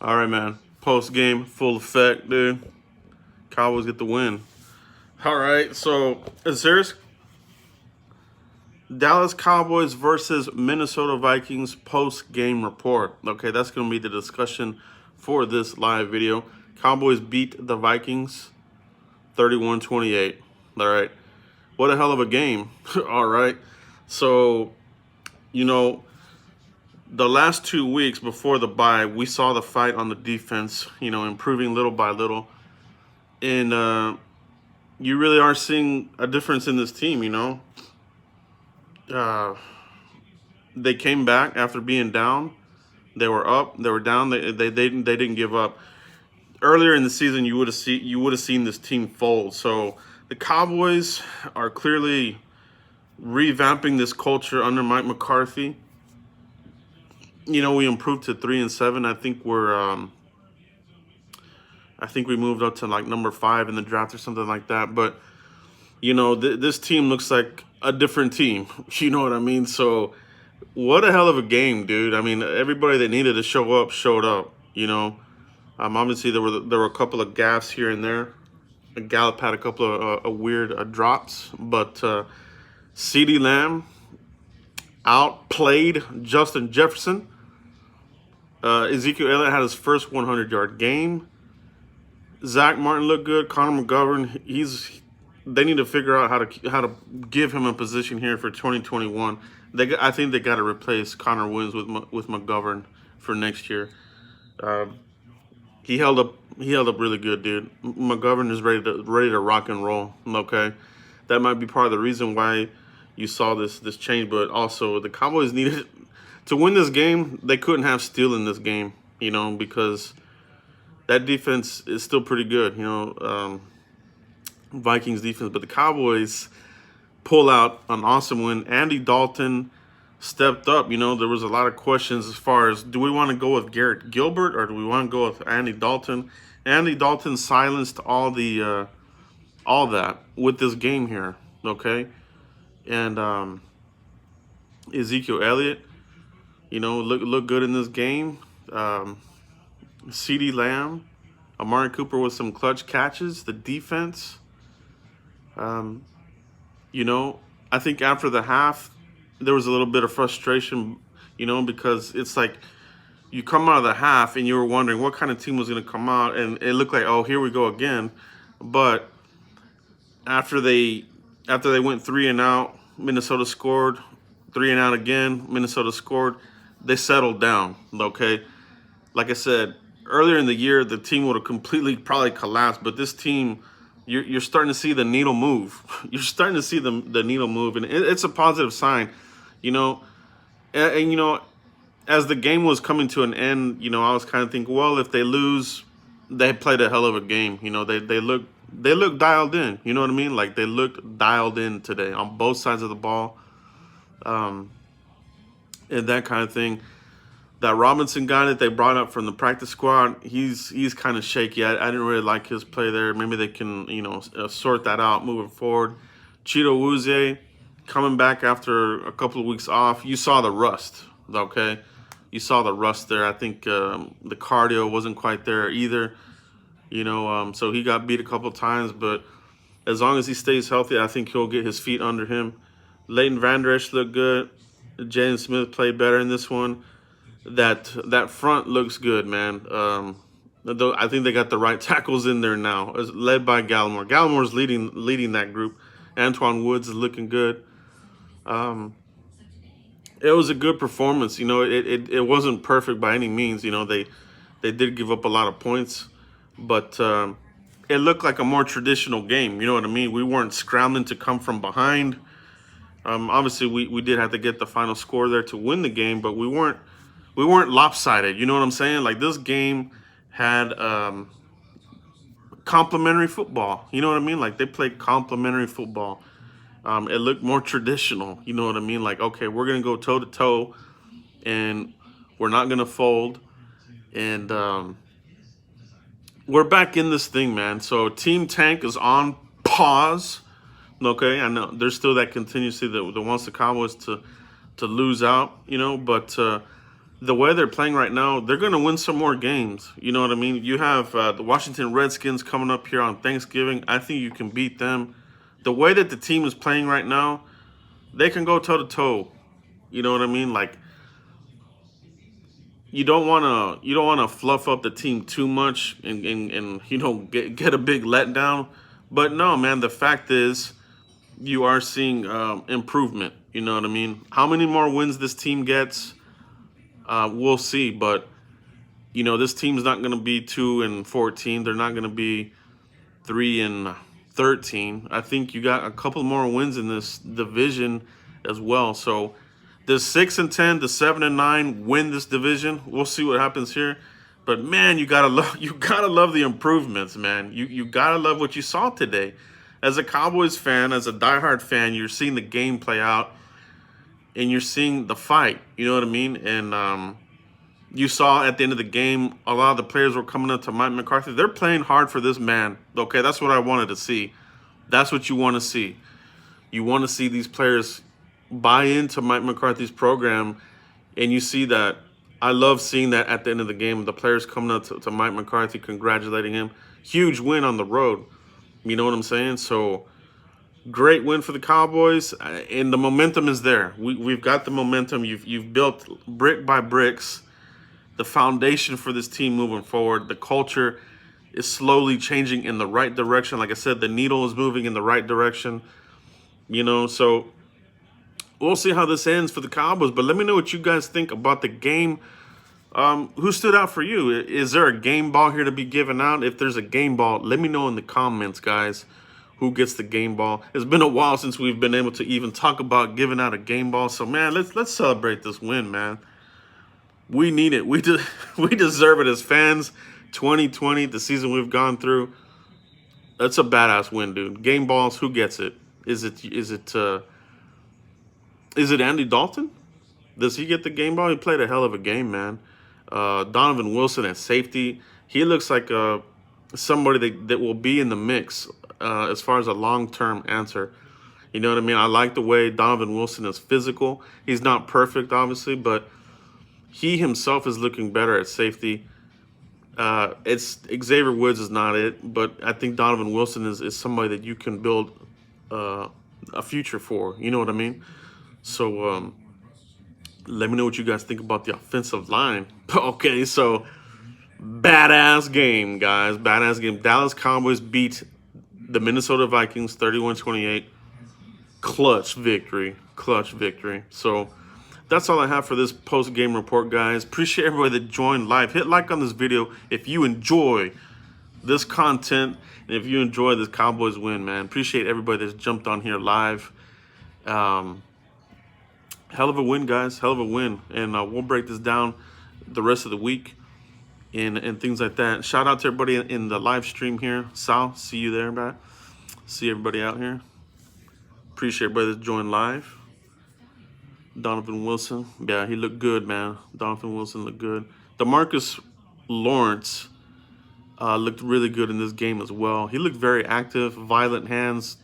All right, man. Post game, full effect, dude. Cowboys get the win. All right, so is serious? Dallas Cowboys versus Minnesota Vikings post game report. Okay, that's going to be the discussion for this live video. Cowboys beat the Vikings 31-28. All right. What a hell of a game. All right. So, you know, the last 2 weeks before the bye, we saw the fight on the defense, improving little by little. And you really are seeing a difference in this team. Uh, they came back after being down. They were up. They were down. They didn't give up. Earlier in the season, you would have seen this team fold. So the Cowboys are clearly revamping this culture under Mike McCarthy. We improved to 3-7. I think we moved up to like number 5 in the draft or something like that. But this team looks like a different team. You know what I mean? So what a hell of a game, dude. I mean, everybody that needed to show up showed up. Obviously there were a couple of gaffes here and there. Gallup had a couple of weird drops, but CeeDee Lamb outplayed Justin Jefferson. Ezekiel Elliott had his first 100-yard game. Zach Martin looked good. Connor McGovern, they need to figure out how to give him a position here for 2021. I think they got to replace Connor Williams with McGovern for next year. He held up really good, dude. McGovern is ready to rock and roll. Okay, that might be part of the reason why you saw this change, but also the Cowboys needed to win this game. They couldn't have Steele in this game, because that defense is still pretty good. Vikings defense, but the Cowboys pull out an awesome win. Andy Dalton stepped up. There was a lot of questions as far as, do we want to go with Garrett Gilbert or do we want to go with Andy Dalton? Andy Dalton silenced all that with this game here, okay? And Ezekiel Elliott, look good in this game. CeeDee Lamb, Amari Cooper with some clutch catches. The defense, I think after the half, there was a little bit of frustration, because it's like you come out of the half and you were wondering what kind of team was going to come out, and it looked like, oh, here we go again. But after they went 3 and out, Minnesota scored. 3 and out again, Minnesota scored. They settled down, okay? Like I said, earlier in the year, the team would have completely probably collapsed, but this team, you're starting to see the needle move. You're starting to see the needle move, and it's a positive sign, and as the game was coming to an end, I was kind of thinking, well, if they lose, they played a hell of a game. They look dialed in. You know what I mean? Like, they looked dialed in today on both sides of the ball, and that kind of thing. That Robinson guy that they brought up from the practice squad, he's kind of shaky. I didn't really like his play there. Maybe they can, sort that out moving forward. Cheeto Wuzie coming back after a couple of weeks off. You saw the rust, okay? You saw the rust there. I think the cardio wasn't quite there either, so he got beat a couple of times. But as long as he stays healthy, I think he'll get his feet under him. Leighton Vander Esch looked good. Jaden Smith played better in this one. That front looks good, man. I think they got the right tackles in there now, led by Gallimore. Gallimore's leading that group. Antoine Woods is looking good. It was a good performance. It wasn't perfect by any means. They did give up a lot of points, but it looked like a more traditional game. You know what I mean? We weren't scrambling to come from behind. Obviously, we did have to get the final score there to win the game, but we weren't lopsided. You know what I'm saying? Like, this game had complementary football. You know what I mean? Like, they played complementary football. It looked more traditional. You know what I mean? Like, okay, we're going to go toe-to-toe, and we're not going to fold. And we're back in this thing, man. So Team Tank is on pause. Okay, I know there's still that contingency that wants the Cowboys to lose out, but the way they're playing right now, they're going to win some more games. You know what I mean? You have the Washington Redskins coming up here on Thanksgiving. I think you can beat them. The way that the team is playing right now, they can go toe to toe. You know what I mean? Like, you don't wanna fluff up the team too much and get a big letdown. But no, man, the fact is you are seeing improvement. You know what I mean? How many more wins this team gets, we'll see. But this team's not going to be 2-14. They're not going to be 3-13. I think you got a couple more wins in this division as well. So the 6-10, the 7-9 win this division. We'll see what happens here. But man, you gotta love the improvements, man. You gotta love what you saw today. As a Cowboys fan, as a diehard fan, you're seeing the game play out, and you're seeing the fight. You know what I mean? And you saw at the end of the game, a lot of the players were coming up to Mike McCarthy. They're playing hard for this man. Okay, that's what I wanted to see. That's what you want to see. You want to see these players buy into Mike McCarthy's program, and you see that. I love seeing that at the end of the game. The players coming up to Mike McCarthy, congratulating him. Huge win on the road. You know what I'm saying? So great win for the Cowboys, and the momentum is there. We've got the momentum. You've built brick by bricks the foundation for this team moving forward. The culture is slowly changing in the right direction. Like I said, the needle is moving in the right direction. So we'll see how this ends for the Cowboys. But let me know what you guys think about the game. Who stood out for you? Is there a game ball here to be given out? If there's a game ball, let me know in the comments, guys, who gets the game ball. It's been a while since we've been able to even talk about giving out a game ball. So, man, let's celebrate this win, man. We need it. We deserve it as fans. 2020, the season we've gone through. That's a badass win, dude. Game balls, who gets it? Is it Andy Dalton? Does he get the game ball? He played a hell of a game, man. Donovan Wilson at safety. He looks like somebody that will be in the mix as far as a long-term answer. You know what I mean? I like the way Donovan Wilson is physical. He's not perfect, obviously, but he himself is looking better at safety. It's Xavier Woods is not it, but I think Donovan Wilson is somebody that you can build a future for. You know what I mean? So let me know what you guys think about the offensive line. Okay, so badass game, guys. Badass game. Dallas Cowboys beat the Minnesota Vikings 31-28. Clutch victory. Clutch victory. So that's all I have for this post-game report, guys. Appreciate everybody that joined live. Hit like on this video if you enjoy this content and if you enjoy this Cowboys win, man. Appreciate everybody that's jumped on here live. Hell of a win, guys. Hell of a win. And we'll break this down the rest of the week and things like that. Shout out to everybody in the live stream here. Sal, see you there, man. See everybody out here. Appreciate everybody that joined live. Donovan Wilson. Yeah, he looked good, man. Donovan Wilson looked good. DeMarcus Lawrence looked really good in this game as well. He looked very active, violent hands.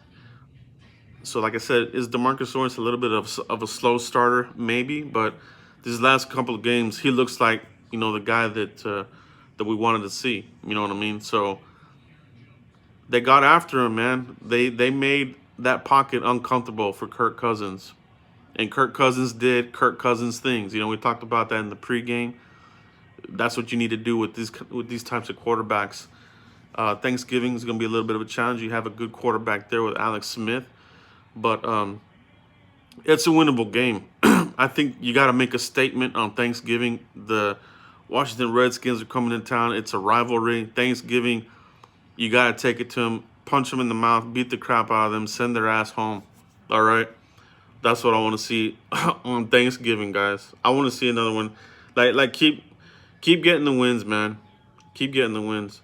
So, like I said, is DeMarcus Lawrence a little bit of a slow starter? Maybe. But these last couple of games, he looks like, the guy that we wanted to see. You know what I mean? So, they got after him, man. They made that pocket uncomfortable for Kirk Cousins. And Kirk Cousins did Kirk Cousins things. We talked about that in the pregame. That's what you need to do with these types of quarterbacks. Thanksgiving is going to be a little bit of a challenge. You have a good quarterback there with Alex Smith. But it's a winnable game. I think you got to make a statement on Thanksgiving. The Washington Redskins are coming to town. It's a rivalry. Thanksgiving, you got to take it to them, punch them in the mouth, beat the crap out of them, send their ass home. All right? That's what I want to see on Thanksgiving, guys. I want to see another one. Like keep getting the wins, man. Keep getting the wins.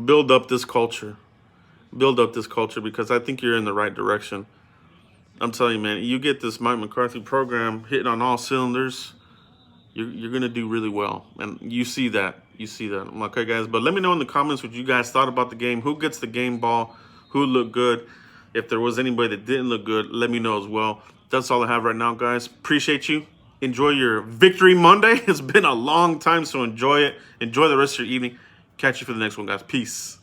Build up this culture. Build up this culture because I think you're in the right direction. I'm telling you, man, you get this Mike McCarthy program hitting on all cylinders, you're going to do really well. And you see that. You see that. Okay, guys? But let me know in the comments what you guys thought about the game. Who gets the game ball? Who looked good? If there was anybody that didn't look good, let me know as well. That's all I have right now, guys. Appreciate you. Enjoy your Victory Monday. It's been a long time, so enjoy it. Enjoy the rest of your evening. Catch you for the next one, guys. Peace.